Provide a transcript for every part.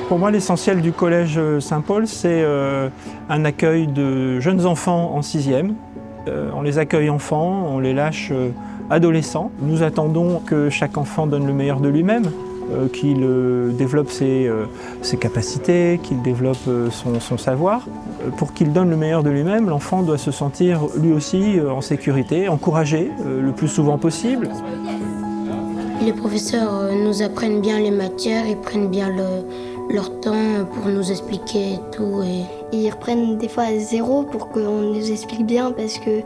Pour moi, l'essentiel du collège Saint-Paul, c'est un accueil de jeunes enfants en 6e. On les accueille enfants, on les lâche adolescents. Nous attendons que chaque enfant donne le meilleur de lui-même, qu'il développe ses capacités, qu'il développe son savoir. Pour qu'il donne le meilleur de lui-même, l'enfant doit se sentir lui aussi en sécurité, encouragé le plus souvent possible. Les professeurs nous apprennent bien les matières, ils prennent bien leur temps pour nous expliquer tout. Et ils reprennent des fois à zéro pour qu'on nous explique bien parce que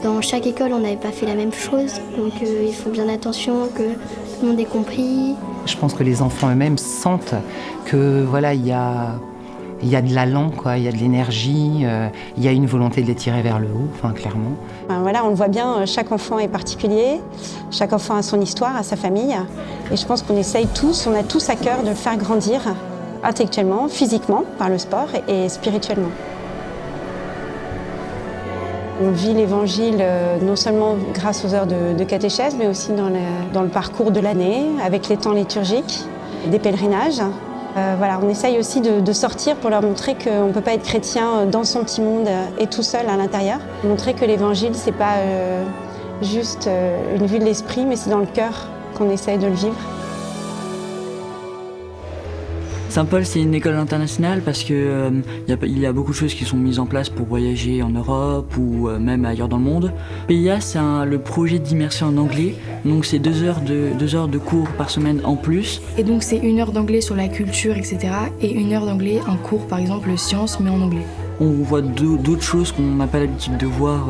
dans chaque école on n'avait pas fait la même chose. Donc ils font bien attention que tout le monde ait compris. Je pense que les enfants eux-mêmes sentent que voilà, il y a de l'allant, quoi, il y a de l'énergie, il y a une volonté de les tirer vers le haut, enfin, clairement. Voilà, on le voit bien, chaque enfant est particulier, chaque enfant a son histoire, a sa famille. Et je pense qu'on essaye tous, on a tous à cœur de le faire grandir intellectuellement, physiquement, par le sport et spirituellement. On vit l'Évangile non seulement grâce aux heures de catéchèse, mais aussi dans le parcours de l'année, avec les temps liturgiques, des pèlerinages. Voilà, on essaye aussi de sortir pour leur montrer qu'on ne peut pas être chrétien dans son petit monde et tout seul à l'intérieur. Montrer que l'Évangile, ce n'est pas juste une vue de l'esprit, mais c'est dans le cœur qu'on essaye de le vivre. Saint-Paul, c'est une école internationale parce qu'il y a beaucoup de choses qui sont mises en place pour voyager en Europe ou même ailleurs dans le monde. PIA, c'est le projet d'immersion en anglais, donc c'est 2 heures de cours par semaine en plus. Et donc c'est 1 heure d'anglais sur la culture, etc. et 1 heure d'anglais, un cours par exemple sciences, mais en anglais. On voit d'autres choses qu'on n'a pas l'habitude de voir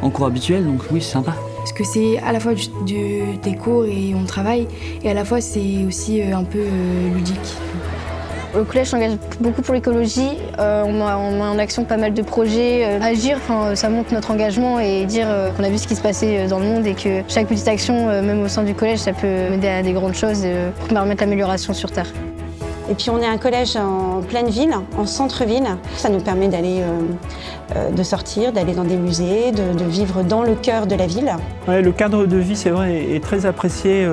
en cours habituel, donc oui, c'est sympa. Parce que c'est à la fois des cours et on travaille, et à la fois c'est aussi un peu ludique. Le collège s'engage beaucoup pour l'écologie, on met en action pas mal de projets. Agir, ça montre notre engagement et dire qu'on a vu ce qui se passait dans le monde et que chaque petite action, même au sein du collège, ça peut aider à des grandes choses pour permettre l'amélioration sur Terre. Et puis on est un collège en pleine ville, en centre-ville. Ça nous permet de sortir, d'aller dans des musées, de vivre dans le cœur de la ville. Ouais, le cadre de vie, c'est vrai, est très apprécié.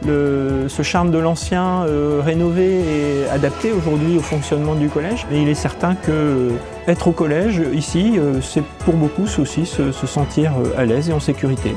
Ce charme de l'ancien, rénové et adapté aujourd'hui au fonctionnement du collège. Et il est certain que être au collège, ici, c'est pour beaucoup aussi se sentir à l'aise et en sécurité.